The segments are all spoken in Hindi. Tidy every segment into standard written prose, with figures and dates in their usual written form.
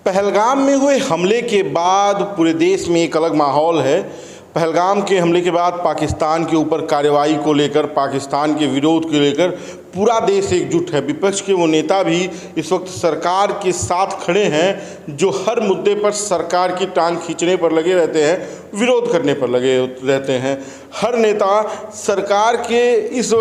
पहलगाम में हुए हमले के बाद पूरे देश में एक अलग माहौल है। पहलगाम के हमले के बाद पाकिस्तान के ऊपर कार्रवाई को लेकर, पाकिस्तान के विरोध को लेकर पूरा देश एकजुट है। विपक्ष के वो नेता भी इस वक्त सरकार के साथ खड़े हैं, जो हर मुद्दे पर सरकार की टांग खींचने पर लगे रहते हैं, विरोध करने पर लगे रहते हैं। हर नेता सरकार के इस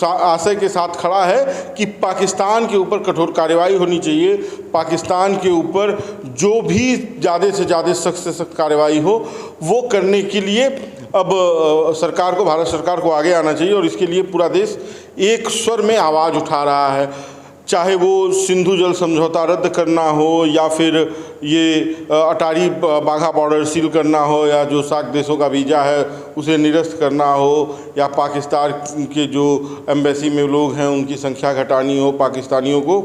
आशय के साथ खड़ा है कि पाकिस्तान के ऊपर कठोर कार्रवाई होनी चाहिए। पाकिस्तान के ऊपर जो भी ज़्यादा से ज़्यादा सख्त से सख्त कार्रवाई हो वो करने के लिए अब सरकार को, भारत सरकार को आगे आना चाहिए और इसके लिए पूरा देश एक स्वर में आवाज़ उठा रहा है। चाहे वो सिंधु जल समझौता रद्द करना हो, या फिर ये अटारी बाघा बॉर्डर सील करना हो, या जो सार्क देशों का वीज़ा है उसे निरस्त करना हो, या पाकिस्तान के जो एम्बेसी में लोग हैं उनकी संख्या घटानी हो, पाकिस्तानियों को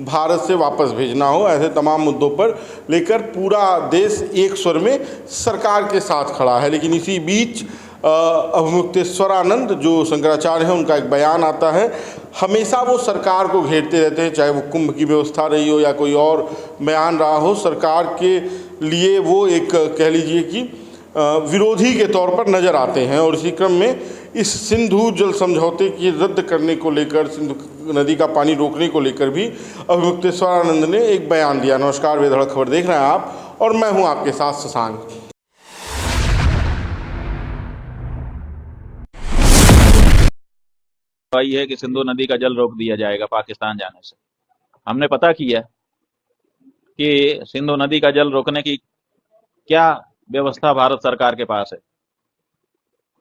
भारत से वापस भेजना हो, ऐसे तमाम मुद्दों पर लेकर पूरा देश एक स्वर में सरकार के साथ खड़ा है। लेकिन इसी बीच अभिमुक्तेश्वरानंद जो शंकराचार्य हैं, उनका एक बयान आता है। हमेशा वो सरकार को घेरते रहते हैं, चाहे वो कुंभ की व्यवस्था रही हो या कोई और बयान रहा हो। सरकार के लिए वो एक, कह लीजिए कि विरोधी के तौर पर नज़र आते हैं। और इसी क्रम में इस सिंधु जल समझौते की रद्द करने को लेकर, सिंधु नदी का पानी रोकने को लेकर भी अभिमुक्तेश्वरानंद ने एक बयान दिया। नमस्कार, बेधड़क खबर देख रहे हैं आप और मैं हूं आपके साथ शशांक। है कि सिंधु नदी का जल रोक दिया जाएगा पाकिस्तान जाने से। हमने पता किया कि सिंधु नदी का जल रोकने की क्या व्यवस्था भारत सरकार के पास है,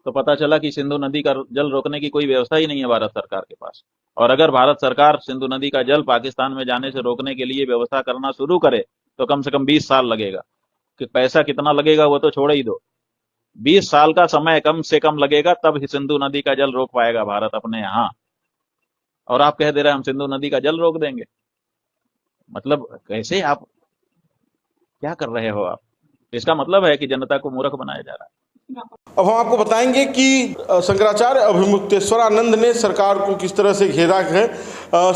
तो पता चला कि सिंधु नदी का जल रोकने की कोई व्यवस्था ही नहीं है भारत सरकार के पास। और अगर भारत सरकार सिंधु नदी का जल पाकिस्तान में जाने से रोकने के लिए व्यवस्था करना शुरू करे तो कम से कम 20 साल लगेगा। कि पैसा कितना लगेगा वो तो छोड़ ही दो, 20 साल का समय कम से कम लगेगा, तब ही सिंधु नदी का जल रोक पाएगा भारत अपने यहाँ। और आप कह दे रहे हैं हम सिंधु नदी का जल रोक देंगे। मतलब कैसे, आप क्या कर रहे हो आप? इसका मतलब है कि जनता को मूर्ख बनाया जा रहा है। अब हम आपको बताएंगे कि शंकराचार्य अभिमुक्तेश्वरानंद ने सरकार को किस तरह से घेरा है।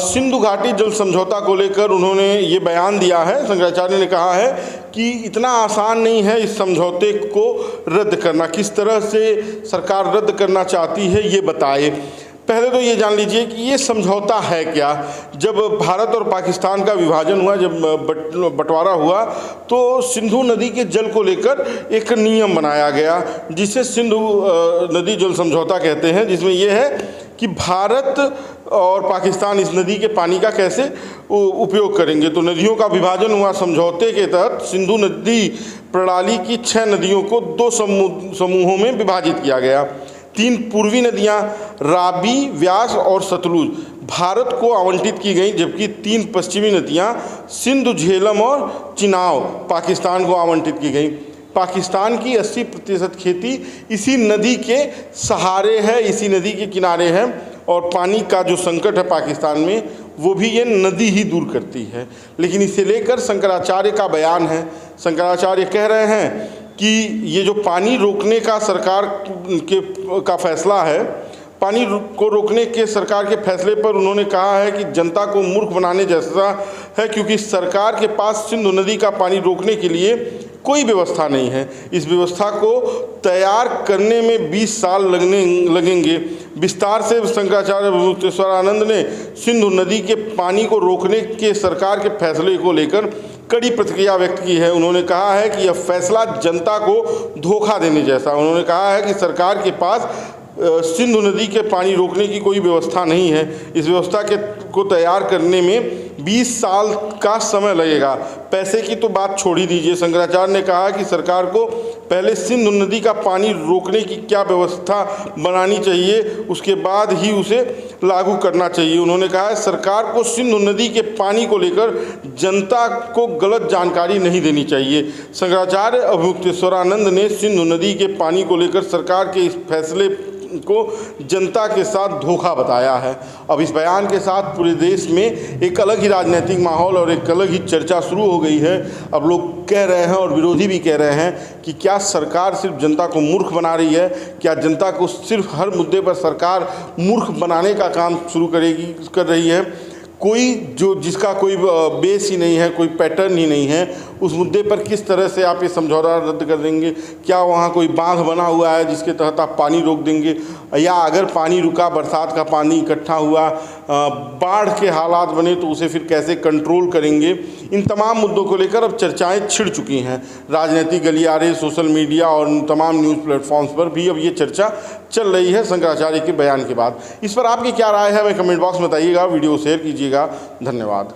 सिंधु घाटी जल समझौता को लेकर उन्होंने ये बयान दिया है। शंकराचार्य ने कहा है कि इतना आसान नहीं है इस समझौते को रद्द करना। किस तरह से सरकार रद्द करना चाहती है ये बताए। पहले तो ये जान लीजिए कि ये समझौता है क्या। जब भारत और पाकिस्तान का विभाजन हुआ, जब बंटवारा हुआ, तो सिंधु नदी के जल को लेकर एक नियम बनाया गया जिसे सिंधु नदी जल समझौता कहते हैं, जिसमें यह है कि भारत और पाकिस्तान इस नदी के पानी का कैसे उपयोग करेंगे। तो नदियों का विभाजन हुआ। समझौते के तहत सिंधु नदी प्रणाली की 6 नदियों को 2 समूहों में विभाजित किया गया। 3 पूर्वी नदियां रावी, व्यास और सतलुज भारत को आवंटित की गई, जबकि 3 पश्चिमी नदियां सिंधु, झेलम और चिनाब पाकिस्तान को आवंटित की गई। पाकिस्तान की 80% खेती इसी नदी के सहारे है, इसी नदी के किनारे है, और पानी का जो संकट है पाकिस्तान में वो भी ये नदी ही दूर करती है। लेकिन इसे लेकर शंकराचार्य का बयान है। शंकराचार्य कह रहे हैं कि ये जो पानी रोकने का सरकार का फैसला है, पानी को रोकने के सरकार के फैसले पर उन्होंने कहा है कि जनता को मूर्ख बनाने जैसा है, क्योंकि सरकार के पास सिंधु नदी का पानी रोकने के लिए कोई व्यवस्था नहीं है। इस व्यवस्था को तैयार करने में 20 साल लगेंगे। विस्तार से शंकराचार्य अभिमुक्तेश्वरानंद ने सिंधु नदी के पानी को रोकने के सरकार के फैसले को लेकर कड़ी प्रतिक्रिया व्यक्त की है। उन्होंने कहा है कि यह फैसला जनता को धोखा देने जैसा। उन्होंने कहा है कि सरकार के पास सिंधु नदी के पानी रोकने की कोई व्यवस्था नहीं है। इस व्यवस्था को तैयार करने में 20 साल का समय लगेगा। पैसे की तो बात छोड़ ही दीजिए। शंकराचार्य ने कहा कि सरकार को पहले सिंधु नदी का पानी रोकने की क्या व्यवस्था बनानी चाहिए, उसके बाद ही उसे लागू करना चाहिए। उन्होंने कहा है सरकार को सिंधु नदी के पानी को लेकर जनता को गलत जानकारी नहीं देनी चाहिए। शंकराचार्य अभिमुक्तेश्वरानंद ने सिंधु नदी के पानी को लेकर सरकार के इस फैसले को जनता के साथ धोखा बताया है। अब इस बयान के साथ पूरे देश में एक अलग ही राजनीतिक माहौल और एक अलग ही चर्चा शुरू हो गई है। अब लोग कह रहे हैं और विरोधी भी कह रहे हैं कि क्या सरकार सिर्फ जनता को मूर्ख बना रही है, क्या जनता को सिर्फ हर मुद्दे पर सरकार मूर्ख बनाने का काम शुरू कर रही है। कोई जो जिसका कोई बेस ही नहीं है, कोई पैटर्न ही नहीं है, उस मुद्दे पर किस तरह से आप ये समझौता रद्द कर देंगे? क्या वहाँ कोई बांध बना हुआ है जिसके तहत आप पानी रोक देंगे, या अगर पानी रुका, बरसात का पानी इकट्ठा हुआ, बाढ़ के हालात बने तो उसे फिर कैसे कंट्रोल करेंगे? इन तमाम मुद्दों को लेकर अब चर्चाएं छिड़ चुकी हैं। राजनीतिक गलियारे, सोशल मीडिया और तमाम न्यूज़ प्लेटफॉर्म्स पर भी अब ये चर्चा चल रही है शंकराचार्य के बयान के बाद। इस पर आपकी क्या राय है, हमें कमेंट बॉक्स में बताइएगा, वीडियो शेयर कीजिएगा। धन्यवाद।